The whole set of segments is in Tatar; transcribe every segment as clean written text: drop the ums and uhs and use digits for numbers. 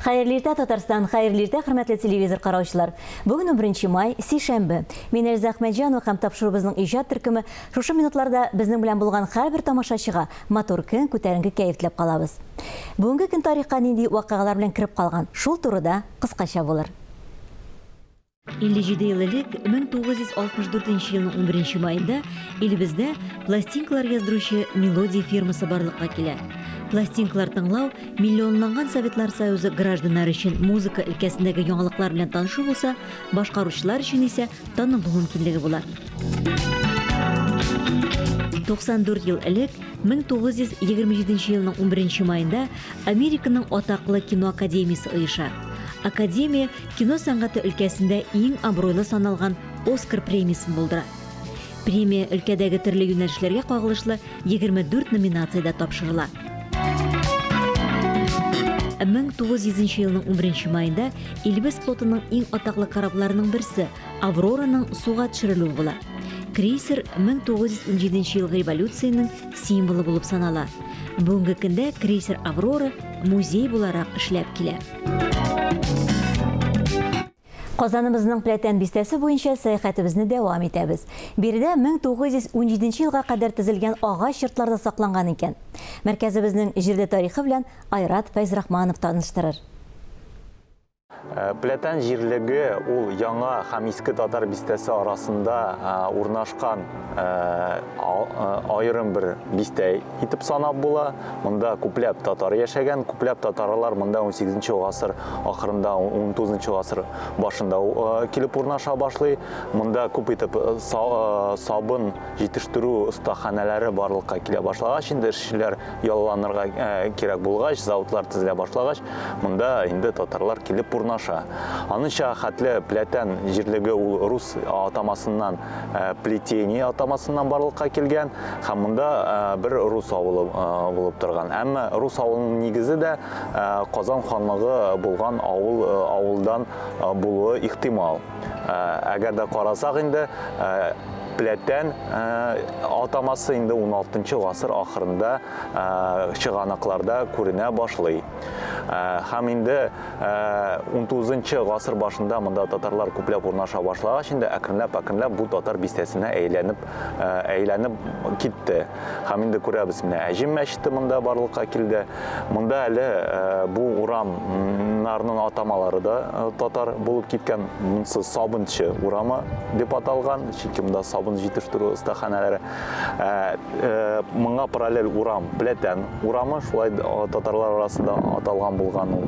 Хәерле иртә, Татарстан, хәерле иртә, хөрмәтле телевизор караучылар. Бүген 11 май, сишәмбе. Мин Рәза Әхмәтҗанова һәм тапшырыбызның иҗат төркеме шушы минутларда безнең белән булган һәрбер тамашачыга матур көн, күтәренке кәеф теләп калабыз. Бүгенге көн тарихка нинди вакыйгалар белән кирип калган, шул турыда кыскача булыр. 57 ел элек 1964 елның 11 майында илебездә пластинкалар яздыручы Мелодия фирмасы барлыкка килә. Пластинкалар тыңлау миллионланган Советлар Союзы гражданнары өчен музыка өлкәсендәге яңалыклар белән танышу булса, башкаручылар өчен исә танылу мөмкинлеге була. 94 ел элек 1927 елның 11 майында Американың атаклы кино академиясе оеша. Академия кино сәнгате өлкәсендә иң абруйлы саналган Оскар премиясын булдыра. Премия өлкәдәге төрле юнәлешләргә кагылышлы 24 номинациядә тапшырыла. 1900 елның 11 майында илебез флотының иң атаклы корабларының берсе Аврораның суга төшерелүе була. Крейсер 1917 елгы революцияның символы булып санала. Бүгенге көндә крейсер Аврора музей буларак эшләп килә. Казанымызның Пләтән бистәсе буенча сәяхәтебезне дәвам итәбез. Биредә 1917 елга кадәр төзелгән агач йортларда сакланган икән. Мәркәзебезнең җирдә тарихы белән Айрат Фәйзрахманов таныштырыр. Пләтән җирлеге ул яңа һәм иске татар бистәсе арасында урнашкан айрым бер бистә итеп санап була. Монда күпләп татар яшәгән, күпләп татарлар монда 18 гасыр ахырында, 19 гасыр башында килеп урнаша башлый. Монда күп итеп сабын җитештерү остаханәләре барлыкка килә башлагач, инде эшчеләр ялланырга кирәк булгач, заводлар төзелә башлагач, монда инде татарлар килеп урнаша. Аныңча хәтле Пләтән җирлеге ул рус атамасыннан плетение атамасыннан барлыкка килгән һәм монда бер рус авылы булып торган. Әмма рус авылының нигезе дә Казан ханлыгы булган авылдан булуы ихтимал. Әгәр дә карасак инде Пләтән атамасы инде 16 гасыр ахырында чыганакларда күренә башлый. Һәм инде 19 гасыр башында монда татарлар күпләп урнаша башлагач, инде әкренләп бу татар бистәсенә әйләнеп китте. Һәм инде күрәбез, менә Әҗим мәчете монда барлыкка килде. Монда әле бу урамнарның атамалары да татар булып киткән. Монсы Сабынчы урамы дип аталган, чөнки монда сабын җитештерү остаханәләре. Моңа параллель урам Пләтән урамы шулай татарлар арасында аталган булган ул.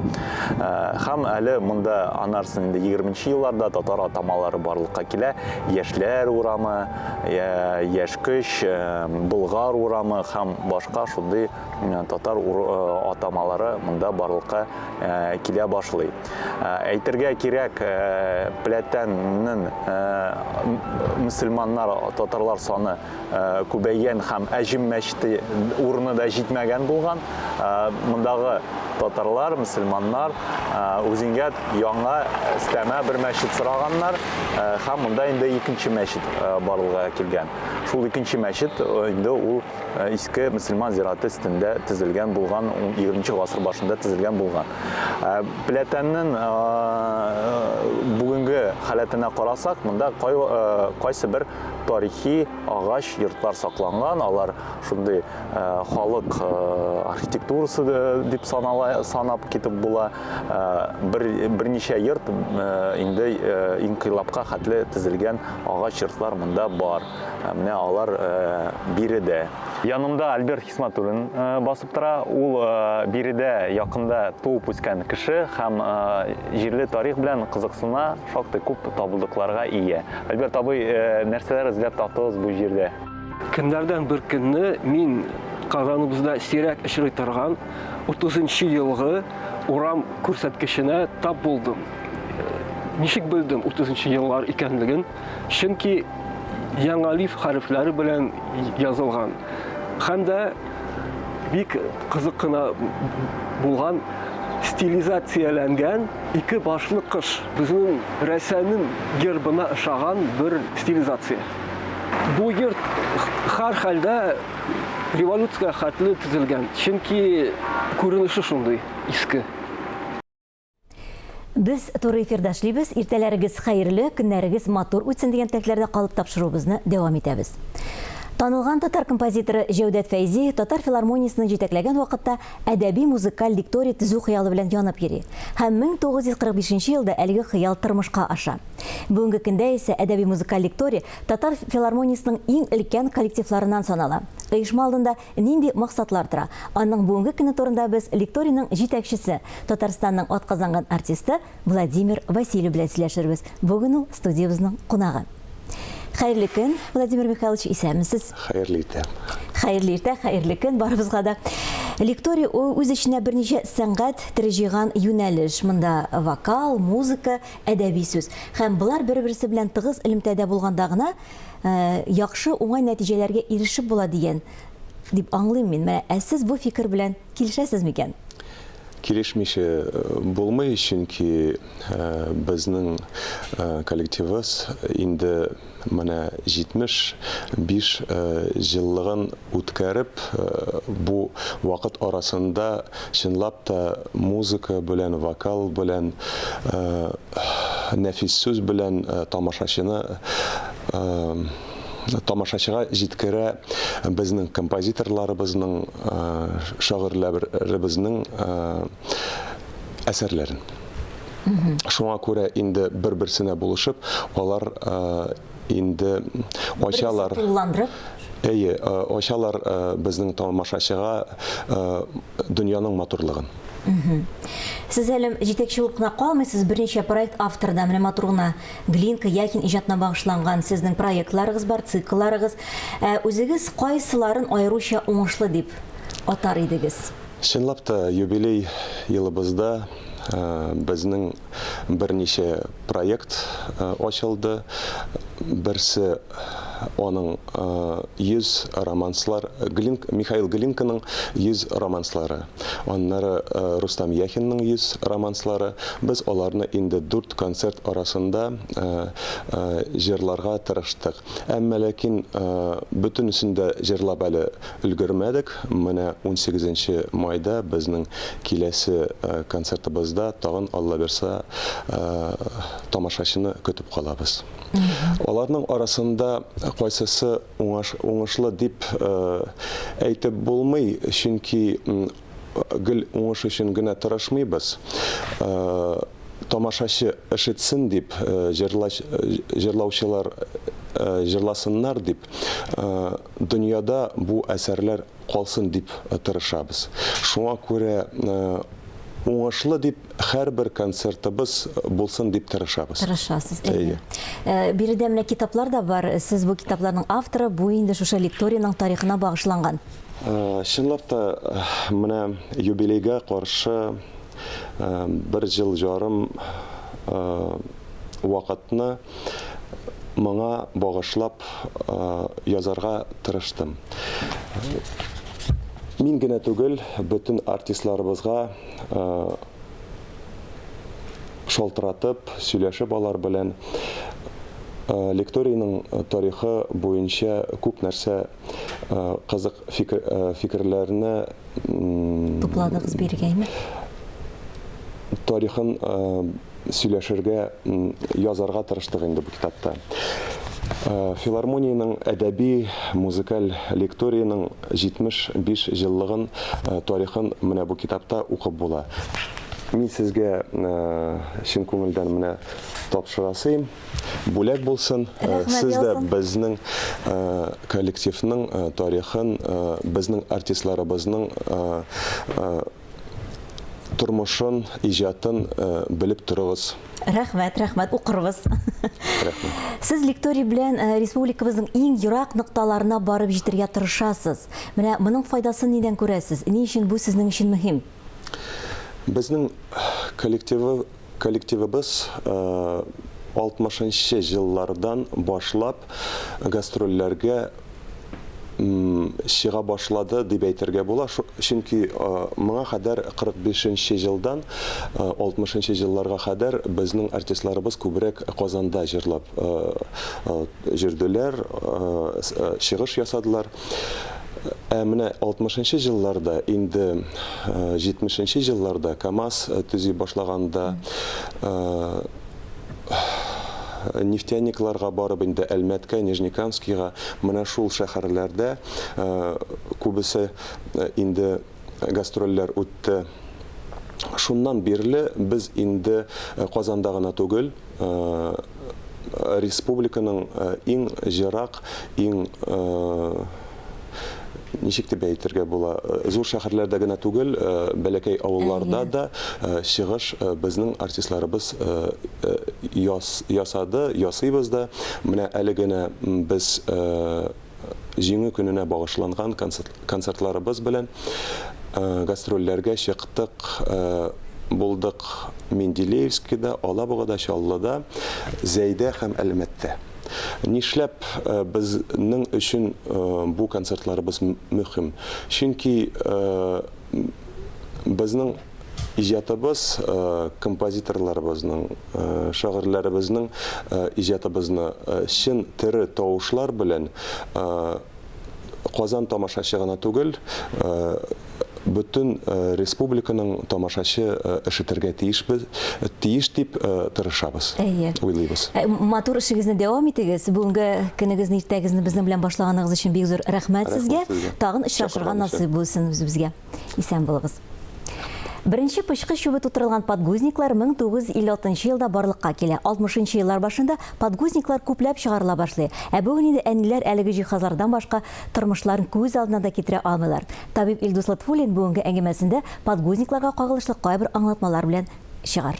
Һәм әле монда анарсын инде 20 елларда татар атамалары барлыкка килә. Яшьләр урамы, Яшькөч, Болгар урамы һәм башка шундый татар атамалары монда барлыкка килә башлый. Әйтергә кирәк, Пләтәннең мөселманнар, татарлар саны күбәйгән һәм Әҗим мәчете урыны да җитмәгән булган. Мондагы татарлар, мөселманнар үзеңгә яңа стәмә бер мәчет сораганнар һәм монда инде икенче мәчет барлыгы килгән. Шул икенче мәчет инде ул иске мөселман зираты өстендә төзелгән булган, 20 гасыр башында төзелгән булган. Пләтәннең бүгенге халәтенә карасак, монда кайсы бер тарихи агач йортлар сакланган. Алар шундый халык архитектурасы дип санап китеп була. Берничә йорт инде инкыйлабка хәтле төзелгән агач йортлар монда бар. Менә алар биредә. Янымда Альберт Хисматуллин басып тора. Ул биредә якында туып үскән кеше һәм җирле тарих белән кызыксына, шактый күп табылдыкларга ия. Альберт абый, нәрсәләр эзләп таптыгыз бу җирдә? Көннәрдән бер көнне мин Казаныбызда сирәк очрый торган 30 елгы урам күрсәткеченә тап булдым. Ничек белдем 30 еллар икәнлеген? Чөнки яңа лиф хәрефләре белән язылган. Һәм дә бик кызык кына булган стилизацияләнгән ике башлы кош. Безнең Рәсәйнең гербына ошаган бер стилизация. Бу йорт һәр хәлдә революциягә хәтле төзелгән. Чөнки күренеше шундый иске. Біз туры эфирда эшлибез. Иртәләрегез хәерле, көннәрегез матур үтсен дигән теләкләрдә калып тапшыруыбызны дәвам итәбез. Танылган татар композиторы Җәүдәт Фәйзи татар филармониясының җитәкләгән вакытта әдәби музыкаль лекторий төзү хыялы белән янып йөри. Һәм 1945 елда әлеге хыял тормышка аша. Бүгенге көндә исә әдәби музыкаль лекторий татар филармониясының иң өлкән коллективларыннан санала. Оешма алдында нинди максатлар тора? Аның бүгенге көне турында без лекторийның җитәкчесе, Татарстанның атказанган артисты Владимир Васильев белән сөйләшербез. Бүген ул студиябызның кунагы. Хәерле көн, Владимир Михайлович, исәнмесез? Хәерле иртә. Хәерле иртә, хәерле көн барыбызга да. Лекторий үз эченә берничә сәнгать тирҗиган юнәлеш. Монда вокал, музыка, әдәби сүз. Һәм булар бер-берсе белән тыгыз элемтәдә булганда гына яхшы уңай нәтиҗәләргә ирешеп була дигән дип аңлыйм мин. Менә сез бу фикер белән килешәсезме икән? Килешмичә булмый, чөнки безнең коллективыбыз инде менә 75 еллыгын үткәреп, бу вакыт арасында чынлап та музыка белән, вокал белән, нәфис сүз белән тамашачыга җиткерә безнең композиторларыбызның, шагыйрьләребезнең әсәрләрен. Шуңа күрә инде бер-берсенә булышып, алар инде ачалар. Ачалар безнең тамашачыга дөньяның матурлыгын. Сез әлем җитәкче булып кына калмыйсыз, берничә проект авторда, менә матур гына Глинка Якин иҗатына багышланган сезнең проектларыгыз бар, циклларыгыз. Үзегез кайсыларын аеруча уңышлы дип атар идегез? Чынлап та юбилей елыбызда безнең берничә проект ачылды. Берсе оның 100 романслар, Михаил Глинканың 100 романслары, оннары Рустам Яхинның 100 романслары. Біз оларны инде 4 концерт арасында жырларга тырыштык. Әмма ләкин бүтін үсендә жырлап әле өлгермәдек. Менә 18 майда безнең киләсе концертыбызда тагын Алла берса тамашачыны көтеп калабыз. Оларның арасында кайсысы уңышлы дип әйтеп булмый, чөнки гел уңыш өчен генә тырышмыйбыз. Тамашачы ишетсен дип, җырлаучылар җырласыннар дип, дөньяда бу әсәрләр калсын дип тырышабыз. Шуңа күрә уңышлы дип һәрбер концертыбыз булсын дип тырышабыз. Тырышасыз. Биредә менә китаплар да бар. Сез бу китапларның авторы, бу инде шушы лекторийның тарихына багышланган. Чынлап та менә юбилейга каршы 1 жыл жарым вакытны моңа багышлап язарга тырыштым. Мин генә түгел, бүтін артистларыбызга шалтыратып, сөйләшеп алар белән лекторийның тарихы буенча күп нәрсә кызык фикерләрне тупладыгыз биргәйме? Тарихын сөйләшергә, язарга тырыштык инде бу китапта. Филармонияның әдәби музыкаль лекторийның 75 еллыгын тарихын менә бу китапта укып була. Мин сезгә чын күңелдән менә тапшырасым. Бүләк булсын. Сез дә безнең коллективның тарихын, безнең артистларыбызның тормышын, иҗатын белеп торыгыз. Рәхмәт, укырбыз. Сез лекторий белән республикабызның иң ерак нокталарына барып җитәргә тырышасыз. Менә моның файдасын нидән күрәсез? Ни өчен бу сезнең өчен мөһим? Безнең коллективыбыз 60-нчы еллардан башлап гастрольләргә чыга башлады дип әйтергә була. Чөнки моңа кадәр 45-нче елдан 60-нчы елларга кадәр безнең артистларыбыз күбрәк Казанда җырлап җырдылар, чыгыш ясадылар. Менә 60-нчы елларда, инде 70-нчы елларда КАМАЗ төзи башлаганда нефтяникларга барып инде Әлмәткә, Нижнекамскига, менә шул шәһәрләрдә күбесе инде гастрольләр үтте. Шуннан бирле без инде Казанда гына түгел, республиканың иң җирак, иң ничек дип әйтергә була, зур шәһәрләрдә генә түгел, бәләкәй авылларда да чыгыш безнең артистларыбыз ясыйбыз да. Менә әле генә без җиңү көненә багышланган концертларыбыз белән гастрольләргә чыктык. Булдык Менделеевскида, Алабугада, Чаллыда, Зәйдә һәм Әлмәттә. Нишләп безнең өчен бу концертларыбыз мөһим? Чөнки безнең иҗатыбыз, композиторларыбызның, шагыйрьләребезнең иҗатыбызны чын тере тавышлар белән Казан тамашачы гына түгел, бөтен республиканың тамашачы ишетергә тиеш дип тырышабыз, уйлыйбыз. Матур эшегезне дәвам итегез. Бүгенге көнегезне, иртәгезне безнең белән башлаганыгыз өчен бик зур рәхмәт сезгә. Тагын очрашырга насыйп булсын безгә. Исән булыгыз. Беренче пычкы чүбе тутырылган подгузниклар 1956 елда барлыкка килә. 60 еллар башында подгузниклар күпләп чыгарыла башлый. Бүген инде әниләр әлеге җиһазлардан башка тормышларын күз алдына да китерә алмыйлар. Табиб Илдус Латфуллин бүгенге әңгәмәсендә подгузникларга кагылышлы кайбер аңлатмалар белән чыгар.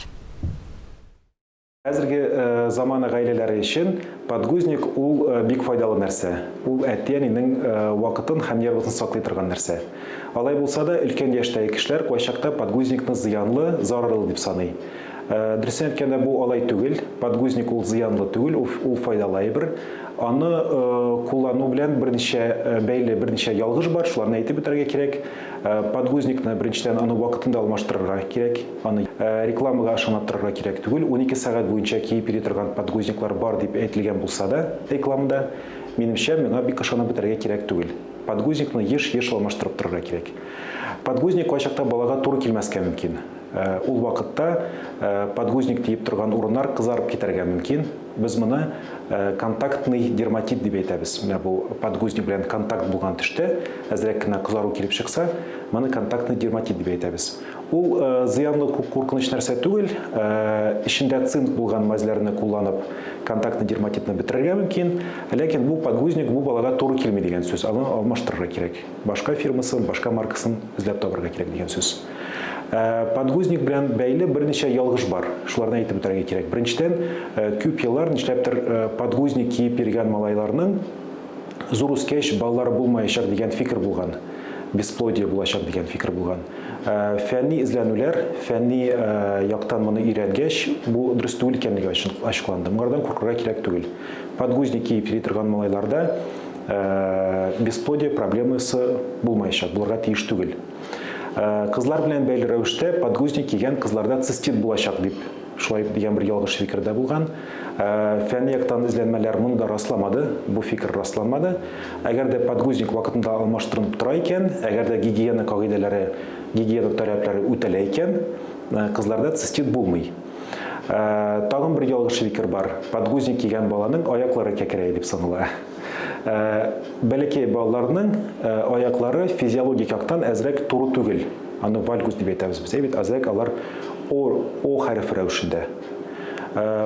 Хәзерге заманы гаиләләре өчен подгузник ул бик файдалы нәрсә. Ул әти-әнинең вакытын һәм нервын саклый торган нәрсә. Алай булса да, өлкән яшьтәге кешеләр кайчакта подгузникны зыянлы, зарарлы дип саный. Дөресен әйткәндә, бу алай түгел. Подгузник ул зыянлы түгел, ул файдалы әйбер. Аны куллану белән берничә ялгыш бар, шуларны әйтеп бетәргә кирәк. Подгузникны беренчедән аны вакытында алмаштырырга кирәк, аны рекламага ышанаттырырга кирәк түгел. 12 сәгать буенча киеп йөри торган подгузниклар бар дип әйтелгән булса да, рекламада, минемчә, миңа бик ышанып бетәргә кирәк түгел. Подгузникны еш алмаштырып торырга кирәк. Подгузник кайчакта балага туры килмәскә мөмкин. Ул вакытта подгузник тиеп торган урыннар кызарып китәргә мөмкин. Без моны контактный дерматит дип әйтәбез. Менә бу подгузник белән контакт булган төштә әзрәк кенә кызару килеп чыкса, моны контактный дерматит дип әйтәбез. Ул зыянлы куркыныч нәрсә түгел, ичендә цинк булган мәзләрне кулланып контактный дерматитны бетерергә мөмкин, ләкин бу подгузник бу балага туры килми дигән сүз. Аны алмаштырырга кирәк. Башка фирмасын, башка маркасын эзләп табарга кирәк дигән сүз. Подгузник белән бәйле берничә ялгыш бар. Шуларны әйтеп үтәргә кирәк. Беренчедән, күп еллар нишләптер подгузник киеп йөргән малайларның зур үскәч балалары булмаячак дигән фикер булган. Бесплодие булачак дигән фикер булган. Фәнни эзләнүләр, фәнни яктан моны өйрәнгәч, бу дөрес түгел икәнлеге ачыкланды. Моңардан куркырга кирәк түгел. Подгузник киеп йөри торган малайларда бесплодие проблемасы булмаячак, булырга тиеш түгел. Кызлар белән бәйле рәвештә подгузник кигән кызларда цистит булачак дип шулай дигән бер ялгыш фикердә булган. Фәнни яктан эзләнмәләр моны да расламады, бу фикер расламады. Әгәр дә подгузник вакытында алмаштырылып тора икән, әгәр дә гигиена кагыйдәләре, гигиена таләпләре үтәлә икән, кызларда цистит булмый. Тагын бер ялгыш фикер бар. Подгузник кигән баланың аяклары кәкрәй дип санала. Бәләкәй балаларның аяклары физиологик яктан әзрәк туры түгел. Аны вальгус дип әйтәбез без. Әйбет, әзрәк алар о хәреф рәвешендә.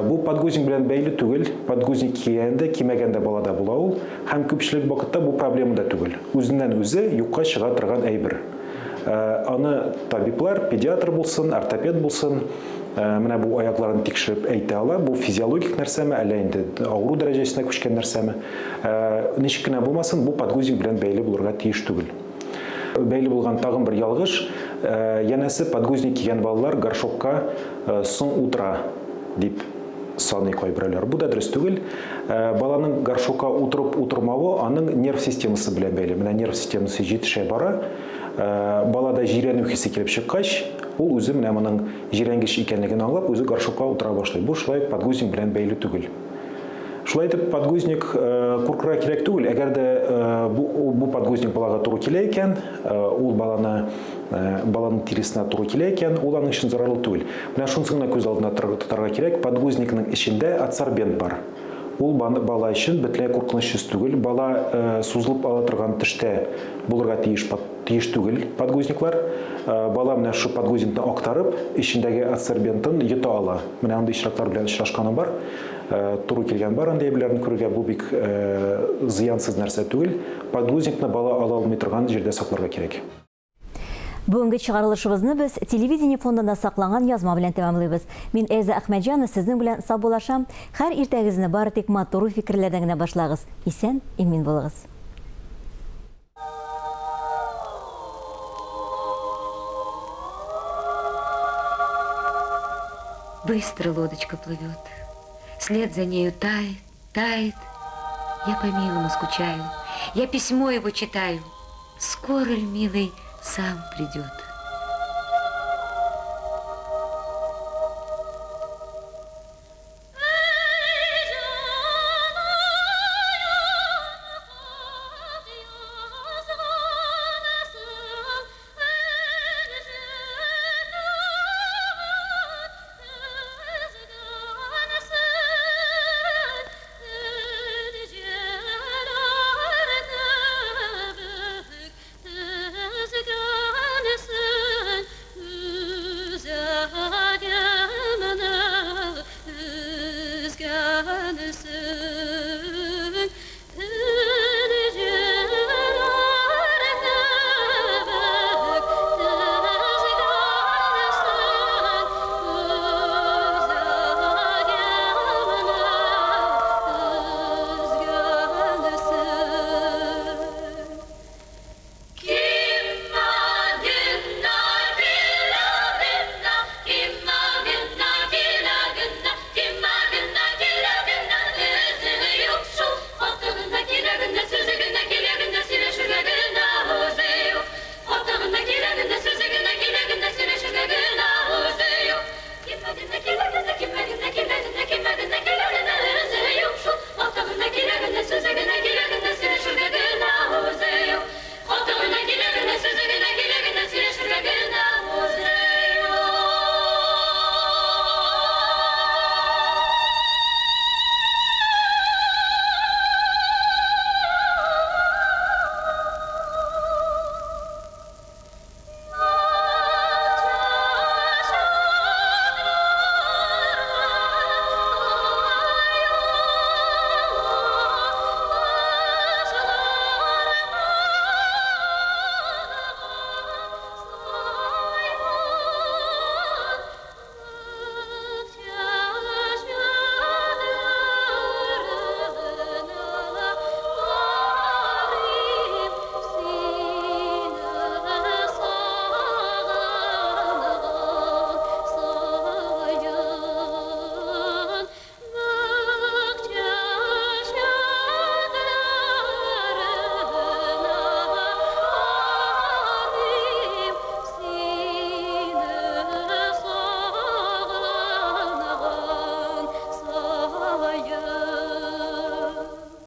Бу подгузник белән бәйле түгел. Подгузник кигәндә, кимәгәндә балада була ул, һәм күпчелек вакытта бу проблема да түгел. Үзеннән үзе юкка чыга торган әйбер. Аны табиблар, педиатр булсын, ортопед булсын, менә бу аякларын тикшереп әйтә ала. Бу физиологик нәрсәме, әллә инде авыру дәрәҗәсенә күчкән нәрсәме? Ничек кенә булмасын, бу подгузник белән бәйле булырга тиеш түгел. Бәйле булган тагын бер ялгыш, янәсе подгузник кигән балалар горшокка соң утыра дип саный кайберләр. Бу да дөрес түгел. Баланың горшокка утырып утырмавы аның нерв системасы белән бәйле. Менә нерв системасы җитешә бара. Балада җирәнү хисе килеп чыккач, ул үзе менә моның җирәнгеч икәнлеген аңлап, үзе горшокка утыра башлый. Бу шулай подгузник белән бәйле түгел. Шулай итеп, подгузник куркыра кирәк түгел. Әгәр дә бу подгузник балага туры килә икән, ул баланың тиресенә туры килә икән, ул аның өчен зарарлы түгел. Менә шунысын гына күз алдына тотарга кирәк. Подгузникның эчендә адсорбент бар. Ул бала өчен бөтенләй куркынычсыз түгел. Бала сузылып ала торган төштә булырга тиеш түгел подгузниклар. Бала менә шу подгузникны актарып, эчендәге адсорбентын йота ала. Менә андый очраклар белән очрашканым бар. Туры килгән бар андый әйберләрне күрергә, бу бик зыянсыз нәрсә түгел. Подгузникны бала ала алмый торган җирдә сакларга кирәк. Бүгінгі чыгарылышыбызны без телевидение фондында сакланган язма белән тәмамлыйбыз. Мин Әйзә Әхмәтҗанова сезнең белән саубуллашам. Һәр иртәгезне бары тик матур фикерләрдән генә башлагыз. Исән, имин булыгыз. Быстро лодочка плывет, след за нею тает, тает. Я по милому скучаю, я письмо его читаю. Скоро ль, милый, сам придет?